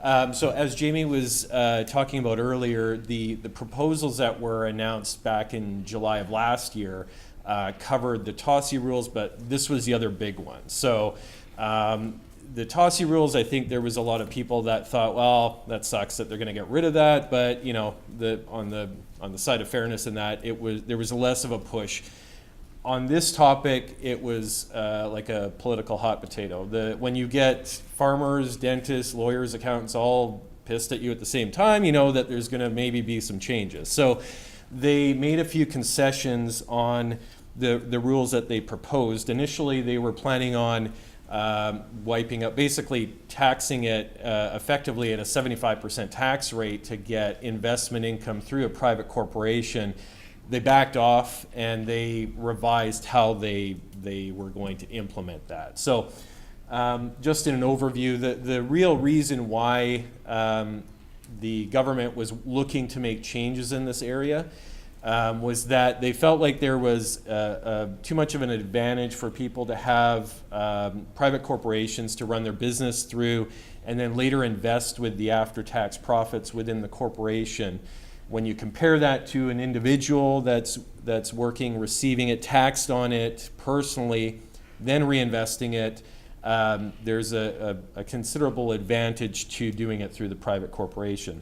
So as Jamie was talking about earlier, the proposals that were announced back in July of last year covered the TOSI rules, but this was the other big one. So the TOSI rules, I think there was a lot of people that thought, well, that sucks that they're going to get rid of that, but you know, on the side of fairness in that, there was less of a push. On this topic, it was like a political hot potato. When you get farmers, dentists, lawyers, accountants all pissed at you at the same time, you know that there's going to maybe be some changes. So they made a few concessions on the rules that they proposed. Initially, they were planning on wiping up, basically taxing it effectively at a 75% tax rate to get investment income through a private corporation. They backed off and they revised how they were going to implement that. So just in an overview, the real reason why the government was looking to make changes in this area was that they felt like there was too much of an advantage for people to have private corporations to run their business through and then later invest with the after-tax profits within the corporation. When you compare that to an individual that's working, receiving it, taxed on it personally, then reinvesting it, there's a considerable advantage to doing it through the private corporation.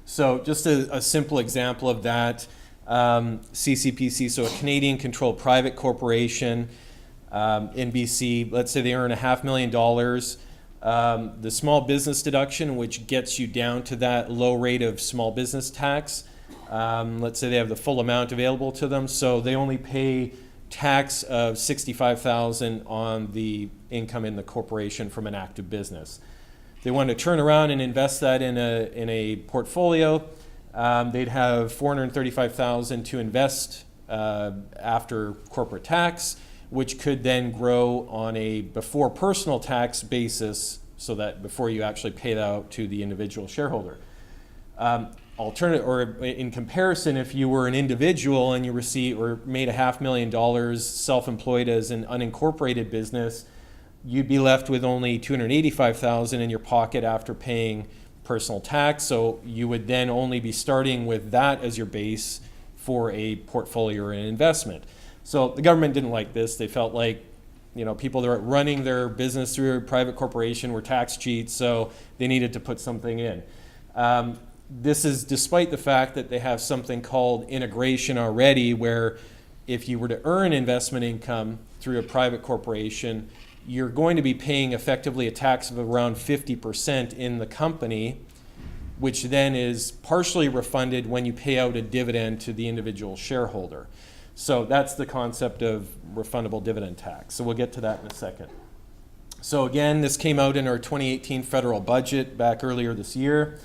So just a simple example of that, CCPC, so a Canadian-controlled private corporation in BC, let's say they earn $500,000. The small business deduction, which gets you down to that low rate of small business tax, let's say they have the full amount available to them, so they only pay tax of $65,000 on the income in the corporation from an active business. They want to turn around and invest that in a portfolio. They'd have $435,000 to invest after corporate tax, which could then grow on a before personal tax basis, so that before you actually pay that out to the individual shareholder. In comparison, if you were an individual and you received or made $500,000 self-employed as an unincorporated business, you'd be left with only $285,000 in your pocket after paying personal tax. So you would then only be starting with that as your base for a portfolio or an investment. So the government didn't like this. They felt like, you know, people that are running their business through a private corporation were tax cheats, so they needed to put something in. This is despite the fact that they have something called integration already, where if you were to earn investment income through a private corporation, you're going to be paying effectively a tax of around 50% in the company, which then is partially refunded when you pay out a dividend to the individual shareholder. So that's the concept of refundable dividend tax. So we'll get to that in a second. So again, this came out in our 2018 federal budget back earlier this year.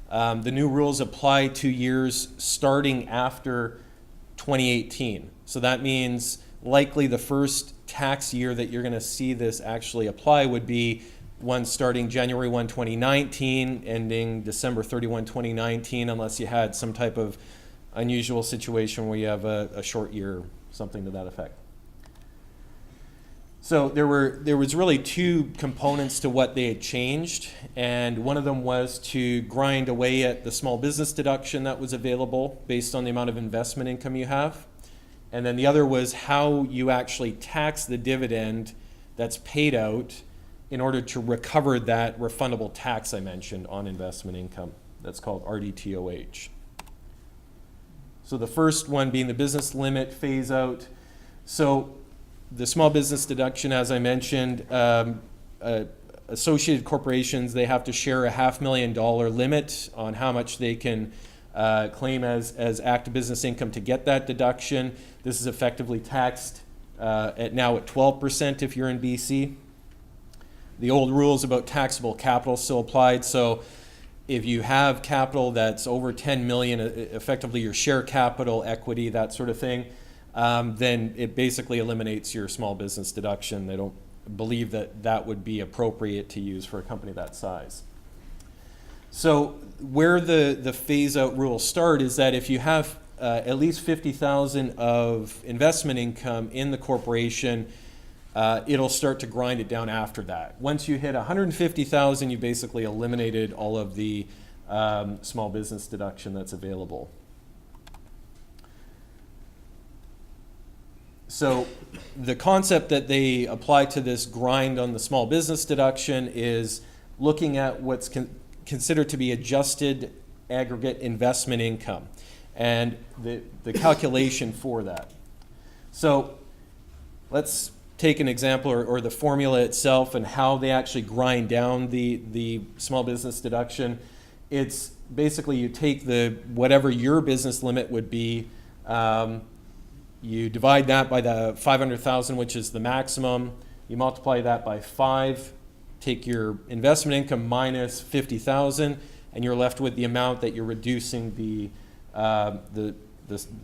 The new rules apply 2 years starting after 2018. So that means likely the first tax year that you're going to see this actually apply would be one starting January 1, 2019, ending December 31, 2019, unless you had some type of unusual situation where you have a short year, something to that effect. So there was really two components to what they had changed, and one of them was to grind away at the small business deduction that was available based on the amount of investment income you have. And then the other was how you actually tax the dividend that's paid out in order to recover that refundable tax I mentioned on investment income. That's called RDTOH. So the first one being the business limit phase out. So the small business deduction, as I mentioned, associated corporations, they have to share a $500,000 limit on how much they can claim as active business income to get that deduction. This is effectively taxed now at 12% if you're in BC. The old rules about taxable capital still applied. So if you have capital that's over 10 million, effectively your share capital, equity, that sort of thing, then it basically eliminates your small business deduction. They don't believe that that would be appropriate to use for a company that size. So where the phase out rules start is that if you have at least $50,000 of investment income in the corporation, it'll start to grind it down after that. Once you hit 150,000, you basically eliminated all of the small business deduction that's available. So the concept that they apply to this grind on the small business deduction is looking at what's considered to be adjusted aggregate investment income and the calculation for that. So let's take an example or the formula itself and how they actually grind down the small business deduction. It's basically you take whatever your business limit would be, you divide that by the 500,000, which is the maximum. You multiply that by 5, take your investment income minus 50,000, and you're left with the amount that you're reducing the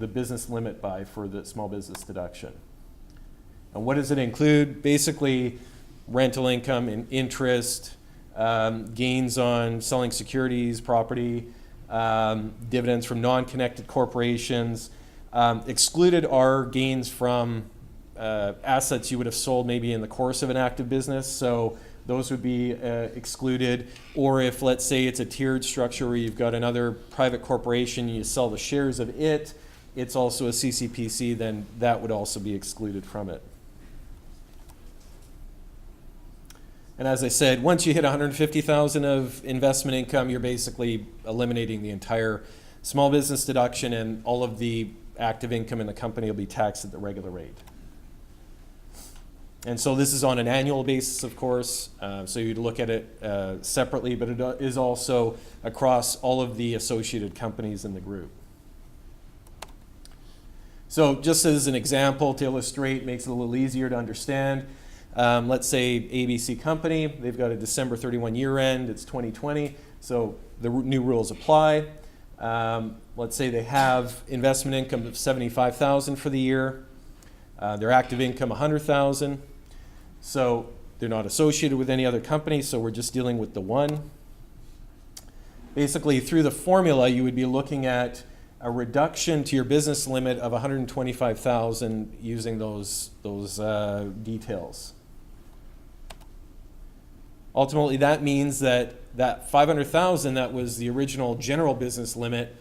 business limit by for the small business deduction. And what does it include? Basically, rental income and interest, gains on selling securities, property, dividends from non-connected corporations. Excluded are gains from assets you would have sold maybe in the course of an active business. So those would be excluded. Or if, let's say, it's a tiered structure where you've got another private corporation, you sell the shares of it, it's also a CCPC, then that would also be excluded from it. And as I said, once you hit 150,000 of investment income, you're basically eliminating the entire small business deduction, and all of the active income in the company will be taxed at the regular rate. And so this is on an annual basis, of course, so you'd look at it separately, but it is also across all of the associated companies in the group. So just as an example to illustrate, makes it a little easier to understand, let's say ABC Company, they've got a December 31 year end, it's 2020, so the new rules apply. Let's say they have investment income of 75,000 for the year, their active income 100,000, so they're not associated with any other company, so we're just dealing with the one. Basically, through the formula, you would be looking at a reduction to your business limit of 125,000 using those details. Ultimately, that means that 500,000 that was the original general business limit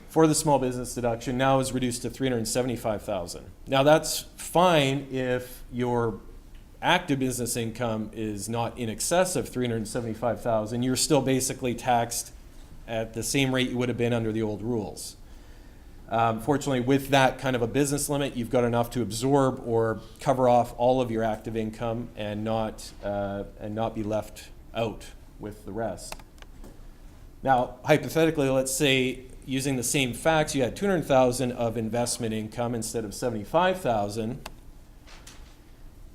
for the small business deduction now is reduced to 375,000. Now that's fine if your active business income is not in excess of 375,000. You're still basically taxed at the same rate you would have been under the old rules. Fortunately, with that kind of a business limit, you've got enough to absorb or cover off all of your active income and not be left out with the rest. Now, hypothetically, let's say using the same facts, you had 200,000 of investment income instead of 75,000.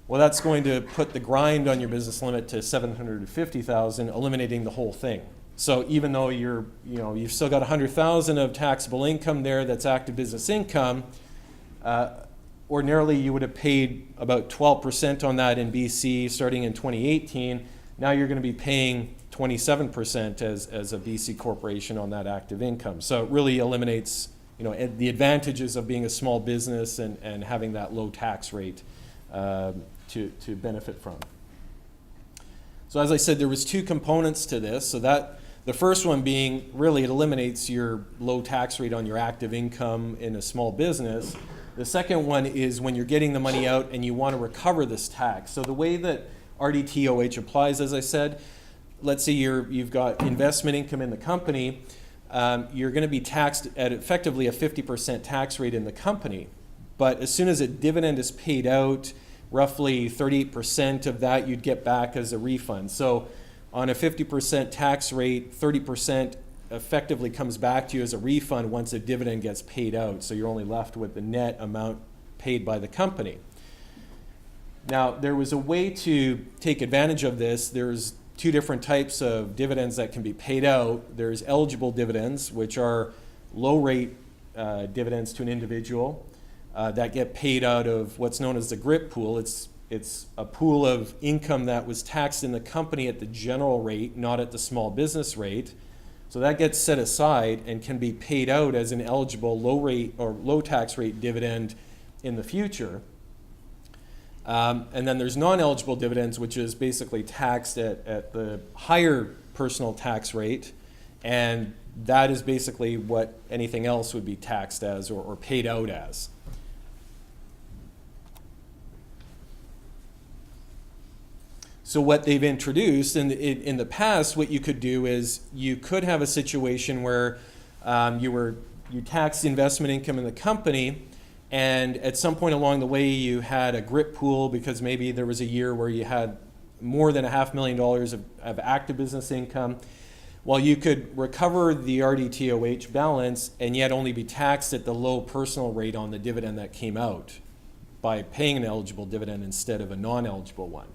Well, that's going to put the grind on your business limit to 750,000, eliminating the whole thing. So even though you've still got 100,000 of taxable income there that's active business income, ordinarily you would have paid about 12% on that in BC starting in 2018. Now you're going to be paying 27% as a BC corporation on that active income. So it really eliminates the advantages of being a small business and having that low tax rate to benefit from. So as I said, there was two components to this. So that the first one being really it eliminates your low tax rate on your active income in a small business. The second one is when you're getting the money out and you want to recover this tax. So the way that RDTOH applies, as I said, let's say you've got investment income in the company, you're going to be taxed at effectively a 50% tax rate in the company. But as soon as a dividend is paid out, roughly 38% of that you'd get back as a refund. So on a 50% tax rate, 30% effectively comes back to you as a refund once a dividend gets paid out. So you're only left with the net amount paid by the company. Now, there was a way to take advantage of this. There's two different types of dividends that can be paid out. There's eligible dividends, which are low rate dividends to an individual that get paid out of what's known as the GRIP pool. It's a pool of income that was taxed in the company at the general rate, not at the small business rate. So that gets set aside and can be paid out as an eligible low rate or low tax rate dividend in the future. And then there's non-eligible dividends, which is basically taxed at the higher personal tax rate, and that is basically what anything else would be taxed as or paid out as. So what they've introduced in the past, what you could do is you could have a situation where you taxed investment income in the company, and at some point along the way you had a GRIP pool because maybe there was a year where you had more than $500,000 of active business income. Well, you could recover the RDTOH balance and yet only be taxed at the low personal rate on the dividend that came out by paying an eligible dividend instead of a non-eligible one.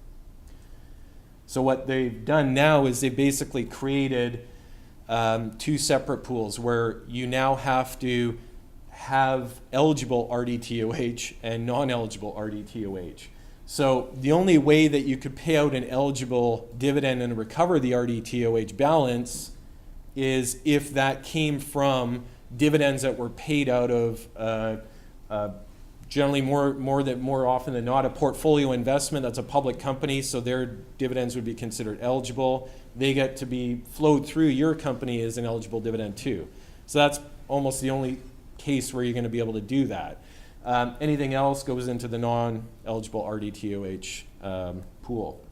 So what they've done now is they basically created two separate pools where you now have to have eligible RDTOH and non-eligible RDTOH. So the only way that you could pay out an eligible dividend and recover the RDTOH balance is if that came from dividends that were paid out of generally more often than not a portfolio investment that's a public company, so their dividends would be considered eligible. They get to be flowed through your company as an eligible dividend too. So that's almost the only case where you're going to be able to do that. Anything else goes into the non-eligible RDTOH pool.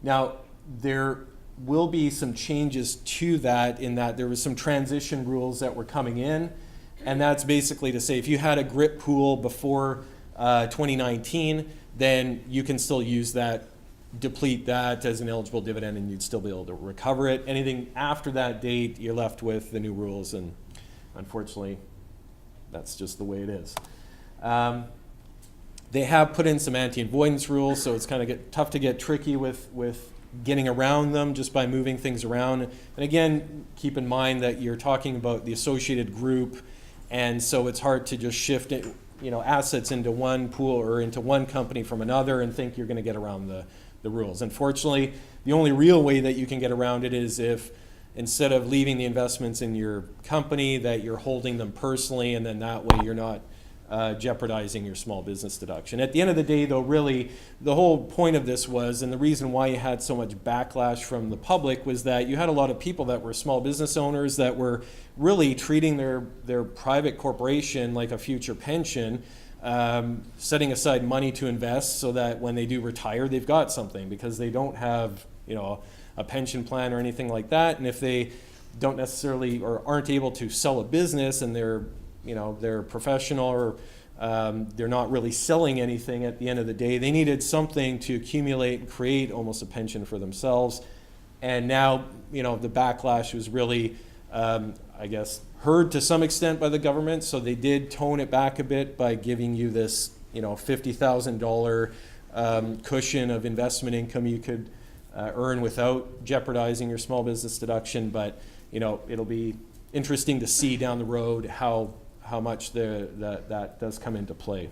Now, there will be some changes to that in that there was some transition rules that were coming in, and that's basically to say if you had a GRIP pool before 2019, then you can still use that, deplete that as an eligible dividend, and you'd still be able to recover it. Anything after that date, you're left with the new rules, and unfortunately, that's just the way it is. They have put in some anti-avoidance rules, so it's kind of tough to get tricky with getting around them just by moving things around. And again, keep in mind that you're talking about the associated group, and so it's hard to just shift it, assets into one pool or into one company from another and think you're going to get around the rules. Unfortunately, the only real way that you can get around it is if instead of leaving the investments in your company, that you're holding them personally, and then that way you're not jeopardizing your small business deduction. At the end of the day, though, really, the whole point of this was, and the reason why you had so much backlash from the public was that you had a lot of people that were small business owners that were really treating their private corporation like a future pension, setting aside money to invest so that when they do retire, they've got something because they don't have, a pension plan or anything like that. And if they don't necessarily or aren't able to sell a business and they're professional or they're not really selling anything at the end of the day, they needed something to accumulate and create almost a pension for themselves. And now, the backlash was really, heard to some extent by the government. So they did tone it back a bit by giving you this, $50,000 cushion of investment income you could earn without jeopardizing your small business deduction. But it'll be interesting to see down the road how much that does come into play.